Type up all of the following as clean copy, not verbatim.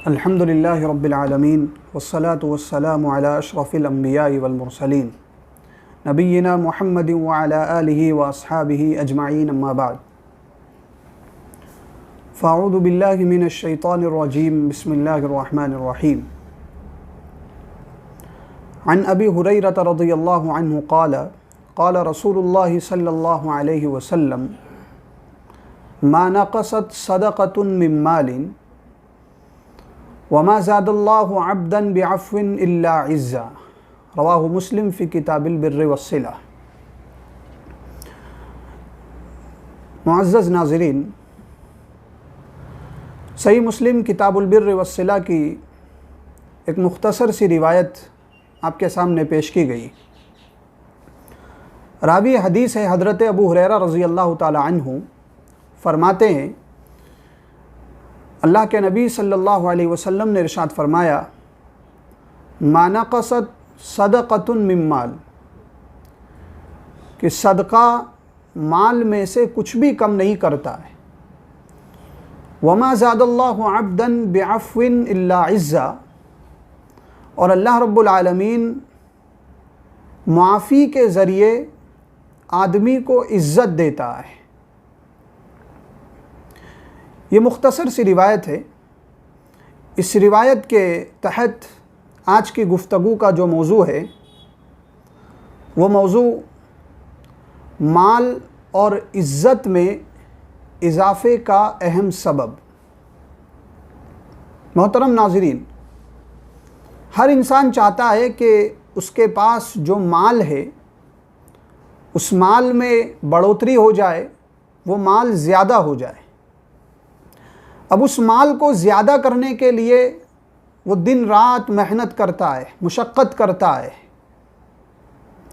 الحمد للہ رب العالمین والصلاة والسلام علی اشرف الانبیاء والمرسلین نبینا محمد وعلی آلہ واصحابہ اجمعین اما بعد فاعوذ باللہ من الشیطان الرجیم بسم اللہ الرحمن الرحیم عن ابی ہریرہ رضی اللہ عنہ قال قال رسول اللہ صلی اللہ علیہ وسلم ما نقصت صدقۃ من مال وما زاد اللہ عبدا بعفو الا عزا رواہ مسلم فی کتاب البر والصلہ۔ معزز ناظرین، صحیح مسلم کتاب البر والصلہ کی ایک مختصر سی روایت آپ کے سامنے پیش کی گئی۔ راوی حدیث ہے حضرت ابو ہریرہ رضی اللہ تعالی عنہ، فرماتے ہیں اللہ کے نبی صلی اللہ علیہ وسلم نے ارشاد فرمایا ما نقصت صدقۃ من مال، کہ صدقہ مال میں سے کچھ بھی کم نہیں کرتا ہے۔ وما زاد اللہ عبدا بعفو الا عزا، اور اللہ رب العالمین معافی کے ذریعے آدمی کو عزت دیتا ہے۔ یہ مختصر سی روایت ہے۔ اس روایت کے تحت آج کی گفتگو کا جو موضوع ہے وہ موضوع مال اور عزت میں اضافے کا اہم سبب۔ محترم ناظرین، ہر انسان چاہتا ہے کہ اس کے پاس جو مال ہے اس مال میں بڑھوتری ہو جائے، وہ مال زیادہ ہو جائے۔ اب اس مال کو زیادہ کرنے کے لیے وہ دن رات محنت کرتا ہے، مشقت کرتا ہے،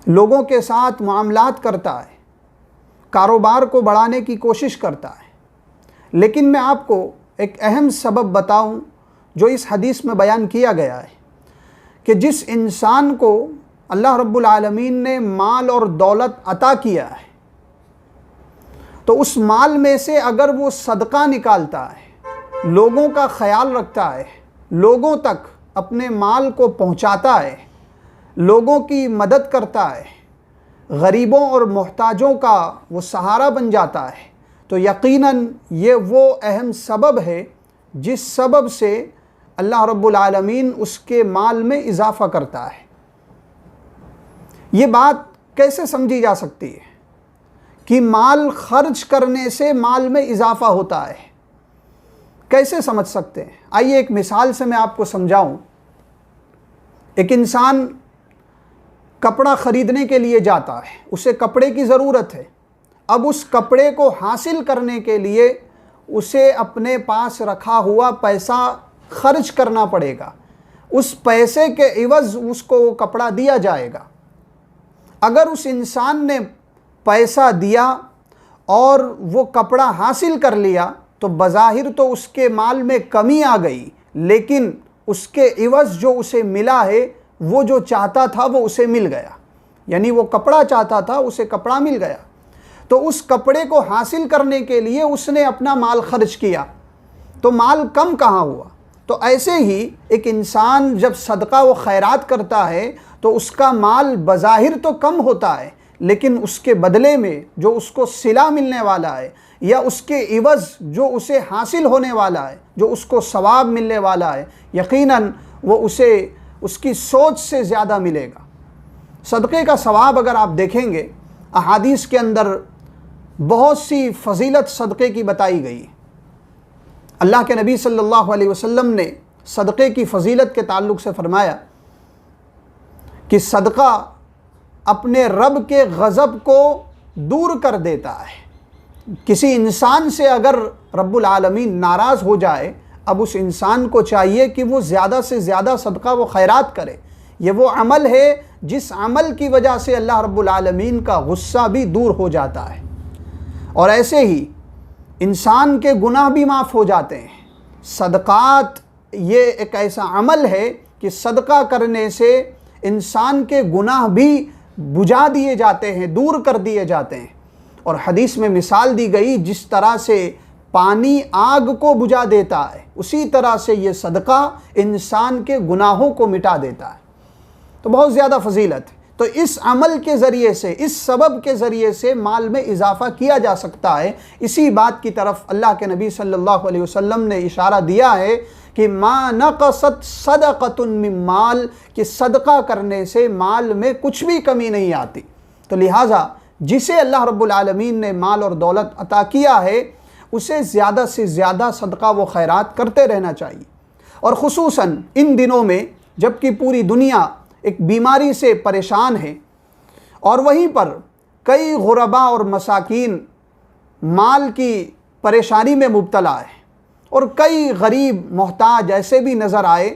لوگوں کے ساتھ معاملات کرتا ہے، کاروبار کو بڑھانے کی کوشش کرتا ہے۔ لیکن میں آپ کو ایک اہم سبب بتاؤں جو اس حدیث میں بیان کیا گیا ہے کہ جس انسان کو اللہ رب العالمین نے مال اور دولت عطا کیا ہے تو اس مال میں سے اگر وہ صدقہ نکالتا ہے، لوگوں کا خیال رکھتا ہے، لوگوں تک اپنے مال کو پہنچاتا ہے، لوگوں کی مدد کرتا ہے، غریبوں اور محتاجوں کا وہ سہارا بن جاتا ہے، تو یقیناً یہ وہ اہم سبب ہے جس سبب سے اللہ رب العالمین اس کے مال میں اضافہ کرتا ہے۔ یہ بات کیسے سمجھی جا سکتی ہے کہ مال خرچ کرنے سے مال میں اضافہ ہوتا ہے؟ کیسے سمجھ سکتے ہیں؟ آئیے ایک مثال سے میں آپ کو سمجھاؤں۔ ایک انسان کپڑا خریدنے کے لیے جاتا ہے، اسے کپڑے کی ضرورت ہے۔ اب اس کپڑے کو حاصل کرنے کے لیے اسے اپنے پاس رکھا ہوا پیسہ خرچ کرنا پڑے گا، اس پیسے کے عوض اس کو وہ کپڑا دیا جائے گا۔ اگر اس انسان نے پیسہ دیا اور وہ کپڑا حاصل کر لیا تو بظاہر تو اس کے مال میں کمی آ گئی، لیکن اس کے عوض جو اسے ملا ہے وہ جو چاہتا تھا وہ اسے مل گیا، یعنی وہ کپڑا چاہتا تھا اسے کپڑا مل گیا۔ تو اس کپڑے کو حاصل کرنے کے لیے اس نے اپنا مال خرچ کیا، تو مال کم کہاں ہوا؟ تو ایسے ہی ایک انسان جب صدقہ و خیرات کرتا ہے تو اس کا مال بظاہر تو کم ہوتا ہے، لیکن اس کے بدلے میں جو اس کو صلہ ملنے والا ہے یا اس کے عوض جو اسے حاصل ہونے والا ہے، جو اس کو ثواب ملنے والا ہے، یقیناً وہ اسے اس کی سوچ سے زیادہ ملے گا۔ صدقے کا ثواب اگر آپ دیکھیں گے، احادیث کے اندر بہت سی فضیلت صدقے کی بتائی گئی۔ اللہ کے نبی صلی اللہ علیہ وسلم نے صدقے کی فضیلت کے تعلق سے فرمایا کہ صدقہ اپنے رب کے غضب کو دور کر دیتا ہے۔ کسی انسان سے اگر رب العالمین ناراض ہو جائے، اب اس انسان کو چاہیے کہ وہ زیادہ سے زیادہ صدقہ و خیرات کرے۔ یہ وہ عمل ہے جس عمل کی وجہ سے اللہ رب العالمین کا غصہ بھی دور ہو جاتا ہے، اور ایسے ہی انسان کے گناہ بھی معاف ہو جاتے ہیں۔ صدقات یہ ایک ایسا عمل ہے کہ صدقہ کرنے سے انسان کے گناہ بھی بجھا دیے جاتے ہیں، دور کر دیے جاتے ہیں۔ اور حدیث میں مثال دی گئی جس طرح سے پانی آگ کو بجھا دیتا ہے، اسی طرح سے یہ صدقہ انسان کے گناہوں کو مٹا دیتا ہے۔ تو بہت زیادہ فضیلت ہے۔ تو اس عمل کے ذریعے سے، اس سبب کے ذریعے سے مال میں اضافہ کیا جا سکتا ہے۔ اسی بات کی طرف اللہ کے نبی صلی اللہ علیہ وسلم نے اشارہ دیا ہے کہ ما نقصت صدقۃ من مال، کہ صدقہ کرنے سے مال میں کچھ بھی کمی نہیں آتی۔ تو لہٰذا جسے اللہ رب العالمین نے مال اور دولت عطا کیا ہے اسے زیادہ سے زیادہ صدقہ و خیرات کرتے رہنا چاہیے، اور خصوصاً ان دنوں میں جب کہ پوری دنیا ایک بیماری سے پریشان ہے اور وہیں پر کئی غربا اور مساکین مال کی پریشانی میں مبتلا ہے، اور کئی غریب محتاج ایسے بھی نظر آئے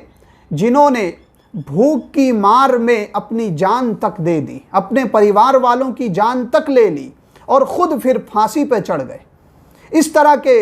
جنہوں نے بھوک کی مار میں اپنی جان تک دے دی، اپنے پریوار والوں کی جان تک لے لی اور خود پھر پھانسی پہ چڑھ گئے۔ اس طرح کے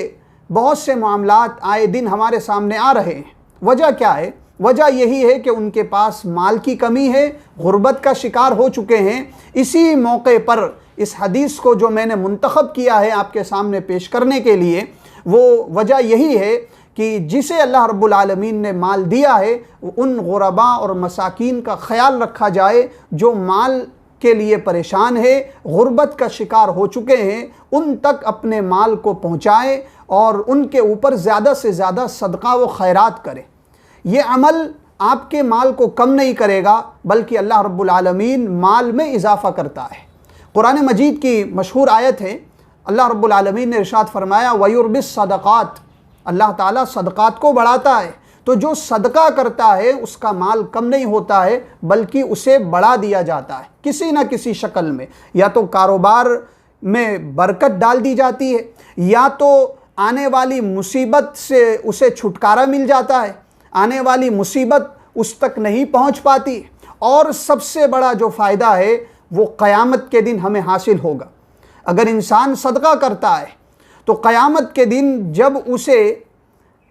بہت سے معاملات آئے دن ہمارے سامنے آ رہے ہیں۔ وجہ کیا ہے؟ وجہ یہی ہے کہ ان کے پاس مال کی کمی ہے، غربت کا شکار ہو چکے ہیں۔ اسی موقع پر اس حدیث کو جو میں نے منتخب کیا ہے آپ کے سامنے پیش کرنے کے لیے، وہ وجہ یہی ہے کہ جسے اللہ رب العالمین نے مال دیا ہے ان غربا اور مساکین کا خیال رکھا جائے جو مال کے لیے پریشان ہے، غربت کا شکار ہو چکے ہیں، ان تک اپنے مال کو پہنچائے اور ان کے اوپر زیادہ سے زیادہ صدقہ و خیرات کرے۔ یہ عمل آپ کے مال کو کم نہیں کرے گا بلکہ اللہ رب العالمین مال میں اضافہ کرتا ہے۔ قرآن مجید کی مشہور آیت ہے، اللہ رب العالمین نے ارشاد فرمایا وَيُرْبِ الصَّدَقَاتِ، اللہ تعالیٰ صدقات کو بڑھاتا ہے۔ تو جو صدقہ کرتا ہے اس کا مال کم نہیں ہوتا ہے بلکہ اسے بڑھا دیا جاتا ہے کسی نہ کسی شکل میں، یا تو کاروبار میں برکت ڈال دی جاتی ہے، یا تو آنے والی مصیبت سے اسے چھٹکارا مل جاتا ہے، آنے والی مصیبت اس تک نہیں پہنچ پاتی، اور سب سے بڑا جو فائدہ ہے وہ قیامت کے دن ہمیں حاصل ہوگا۔ اگر انسان صدقہ کرتا ہے تو قیامت کے دن جب اسے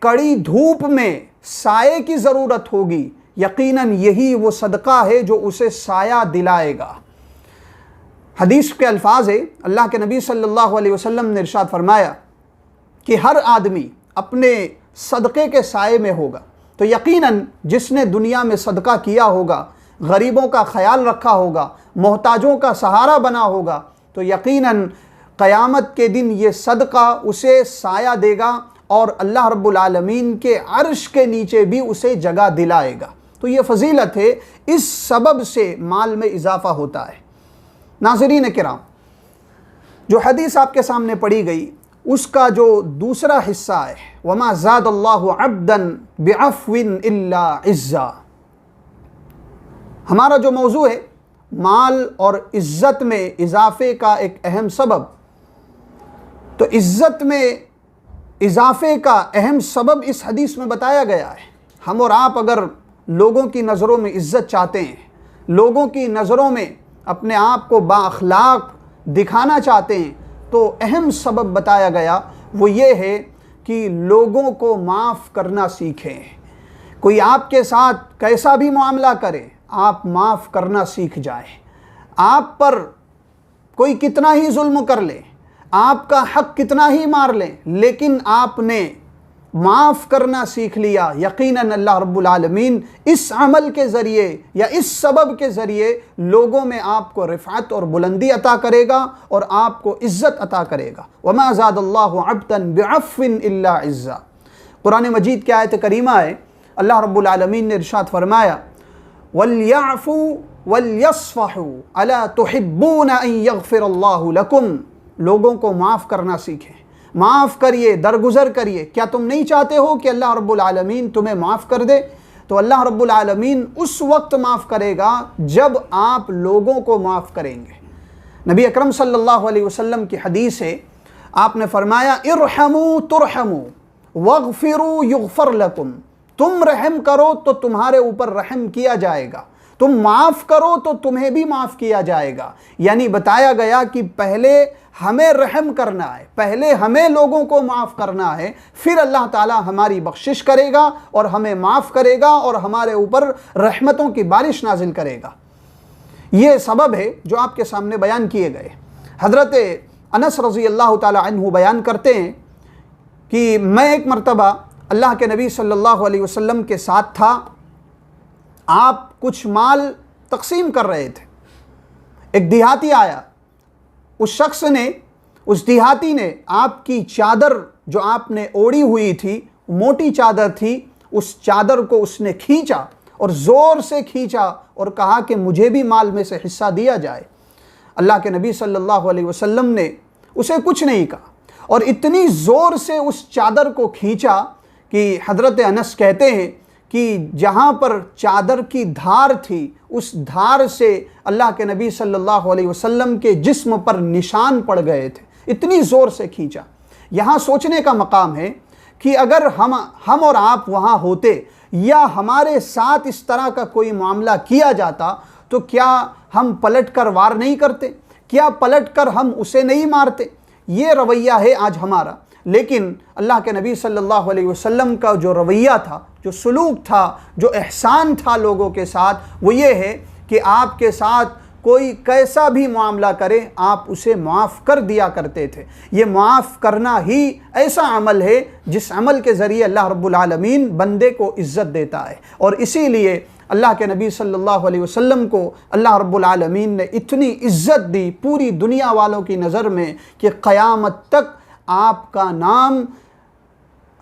کڑی دھوپ میں سائے کی ضرورت ہوگی، یقیناً یہی وہ صدقہ ہے جو اسے سایہ دلائے گا۔ حدیث کے الفاظ ہے، اللہ کے نبی صلی اللہ علیہ وسلم نے ارشاد فرمایا کہ ہر آدمی اپنے صدقے کے سائے میں ہوگا۔ تو یقیناً جس نے دنیا میں صدقہ کیا ہوگا، غریبوں کا خیال رکھا ہوگا، محتاجوں کا سہارا بنا ہوگا، تو یقیناً قیامت کے دن یہ صدقہ اسے سایہ دے گا اور اللہ رب العالمین کے عرش کے نیچے بھی اسے جگہ دلائے گا۔ تو یہ فضیلت ہے، اس سبب سے مال میں اضافہ ہوتا ہے۔ ناظرین کرام، جو حدیث آپ کے سامنے پڑھی گئی اس کا جو دوسرا حصہ ہے وَمَا زَادَ اللَّهُ عَبْدًا بِعَفْوٍ إِلَّا عِزًّا، ہمارا جو موضوع ہے مال اور عزت میں اضافے کا ایک اہم سبب، تو عزت میں اضافے کا اہم سبب اس حدیث میں بتایا گیا ہے۔ ہم اور آپ اگر لوگوں کی نظروں میں عزت چاہتے ہیں، لوگوں کی نظروں میں اپنے آپ کو با اخلاق دکھانا چاہتے ہیں، تو اہم سبب بتایا گیا وہ یہ ہے کہ لوگوں کو معاف کرنا سیکھیں۔ کوئی آپ کے ساتھ کیسا بھی معاملہ کرے، آپ معاف کرنا سیکھ جائیں۔ آپ پر کوئی کتنا ہی ظلم کر لے، آپ کا حق کتنا ہی مار لیں، لیکن آپ نے معاف کرنا سیکھ لیا، یقیناً اللہ رب العالمین اس عمل کے ذریعے یا اس سبب کے ذریعے لوگوں میں آپ کو رفعت اور بلندی عطا کرے گا اور آپ کو عزت عطا کرے گا۔ وَمَا زَادَ اللَّهُ عَبْدًا بِعَفْوٍ إِلَّا عِزًّا، قرآن مجید کی آیت کریمہ ہے، اللہ رب العالمین نے ارشاد فرمایا وَلْيَعْفُوا وَلْيَصْفَحُوا أَلَا تُحِبُّونَ أَن يَغْفِرَ اللَّهُ لَكُمْ، لوگوں کو معاف کرنا سیکھیں، معاف کریے، درگزر کریے۔ کیا تم نہیں چاہتے ہو کہ اللہ رب العالمین تمہیں معاف کر دے؟ تو اللہ رب العالمین اس وقت معاف کرے گا جب آپ لوگوں کو معاف کریں گے۔ نبی اکرم صلی اللہ علیہ وسلم کی حدیث ہے، آپ نے فرمایا ارحموا ترحموا واغفروا یغفر لکم، تم رحم کرو تو تمہارے اوپر رحم کیا جائے گا، تم معاف کرو تو تمہیں بھی معاف کیا جائے گا۔ یعنی بتایا گیا کہ پہلے ہمیں رحم کرنا ہے، پہلے ہمیں لوگوں کو معاف کرنا ہے، پھر اللہ تعالی ہماری بخشش کرے گا اور ہمیں معاف کرے گا اور ہمارے اوپر رحمتوں کی بارش نازل کرے گا۔ یہ سبب ہے جو آپ کے سامنے بیان کیے گئے۔ حضرت انس رضی اللہ تعالی عنہ بیان کرتے ہیں کہ میں ایک مرتبہ اللہ کے نبی صلی اللہ علیہ وسلم کے ساتھ تھا، آپ کچھ مال تقسیم کر رہے تھے، ایک دیہاتی آیا، اس دیہاتی نے آپ کی چادر جو آپ نے اوڑھی ہوئی تھی، موٹی چادر تھی، اس چادر کو اس نے کھینچا اور زور سے کھینچا اور کہا کہ مجھے بھی مال میں سے حصہ دیا جائے۔ اللہ کے نبی صلی اللہ علیہ وسلم نے اسے کچھ نہیں کہا اور اتنی زور سے اس چادر کو کھینچا کہ حضرت انس کہتے ہیں کہ جہاں پر چادر کی دھار تھی اس دھار سے اللہ کے نبی صلی اللہ علیہ وسلم کے جسم پر نشان پڑ گئے تھے، اتنی زور سے کھینچا۔ یہاں سوچنے کا مقام ہے کہ اگر ہم اور آپ وہاں ہوتے یا ہمارے ساتھ اس طرح کا کوئی معاملہ کیا جاتا تو کیا ہم پلٹ کر وار نہیں کرتے؟ کیا پلٹ کر ہم اسے نہیں مارتے؟ یہ رویہ ہے آج ہمارا، لیکن اللہ کے نبی صلی اللہ علیہ وسلم کا جو رویہ تھا، جو سلوک تھا، جو احسان تھا لوگوں کے ساتھ، وہ یہ ہے کہ آپ کے ساتھ کوئی کیسا بھی معاملہ کرے آپ اسے معاف کر دیا کرتے تھے۔ یہ معاف کرنا ہی ایسا عمل ہے جس عمل کے ذریعے اللہ رب العالمین بندے کو عزت دیتا ہے، اور اسی لیے اللہ کے نبی صلی اللہ علیہ وسلم کو اللہ رب العالمین نے اتنی عزت دی پوری دنیا والوں کی نظر میں کہ قیامت تک آپ کا نام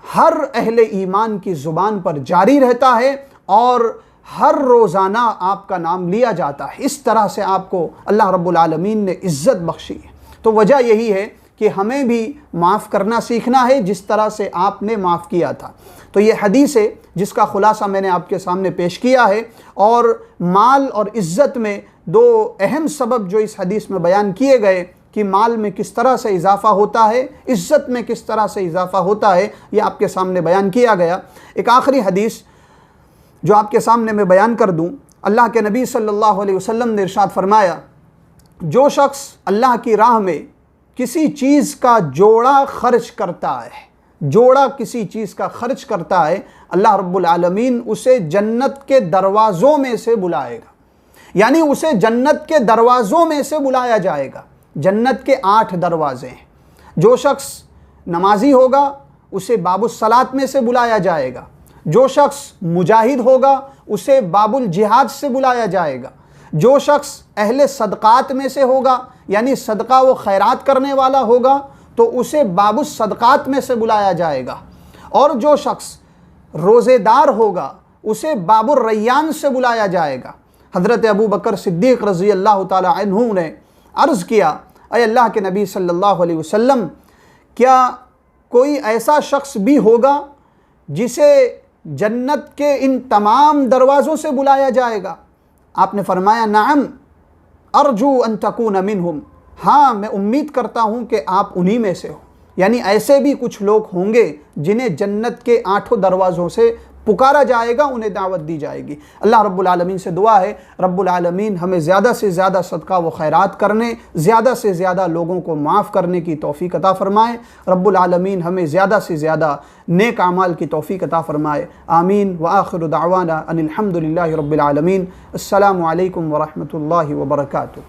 ہر اہل ایمان کی زبان پر جاری رہتا ہے اور ہر روزانہ آپ کا نام لیا جاتا ہے۔ اس طرح سے آپ کو اللہ رب العالمین نے عزت بخشی ہے۔ تو وجہ یہی ہے کہ ہمیں بھی معاف کرنا سیکھنا ہے جس طرح سے آپ نے معاف کیا تھا۔ تو یہ حدیث ہے جس کا خلاصہ میں نے آپ کے سامنے پیش کیا ہے، اور مال اور عزت میں دو اہم سبب جو اس حدیث میں بیان کیے گئے کہ مال میں کس طرح سے اضافہ ہوتا ہے، عزت میں کس طرح سے اضافہ ہوتا ہے، یہ آپ کے سامنے بیان کیا گیا۔ ایک آخری حدیث جو آپ کے سامنے میں بیان کر دوں، اللہ کے نبی صلی اللہ علیہ وسلم نے ارشاد فرمایا، جو شخص اللہ کی راہ میں کسی چیز کا جوڑا خرچ کرتا ہے، جوڑا کسی چیز کا خرچ کرتا ہے، اللہ رب العالمین اسے جنت کے دروازوں میں سے بلائے گا، یعنی اسے جنت کے دروازوں میں سے بلایا جائے گا۔ جنت کے 8 دروازے ہیں۔ جو شخص نمازی ہوگا اسے باب الصلاۃ میں سے بلایا جائے گا، جو شخص مجاہد ہوگا اسے باب الجہاد سے بلایا جائے گا، جو شخص اہل صدقات میں سے ہوگا یعنی صدقہ و خیرات کرنے والا ہوگا تو اسے باب الصدقات میں سے بلایا جائے گا، اور جو شخص روزے دار ہوگا اسے باب الریان سے بلایا جائے گا۔ حضرت ابو بکر صدیق رضی اللہ تعالی عنہ نے عرض کیا، اے اللہ کے نبی صلی اللہ علیہ وسلم، کیا کوئی ایسا شخص بھی ہوگا جسے جنت کے ان تمام دروازوں سے بلایا جائے گا؟ آپ نے فرمایا، نعم ارجو ان تکون منہم، ہاں میں امید کرتا ہوں کہ آپ انہی میں سے ہو۔ یعنی ایسے بھی کچھ لوگ ہوں گے جنہیں جنت کے 8 دروازوں سے پکارا جائے گا، انہیں دعوت دی جائے گی۔ اللہ رب العالمین سے دعا ہے رب العالمین ہمیں زیادہ سے زیادہ صدقہ و خیرات کرنے، زیادہ سے زیادہ لوگوں کو معاف کرنے کی توفیق عطا فرمائے۔ رب العالمین ہمیں زیادہ سے زیادہ نیک اعمال کی توفیق عطا فرمائے۔ آمین۔ وآخر دعوانا ان الحمد للہ رب العالمین۔ السلام علیکم ورحمۃ اللہ وبرکاتہ۔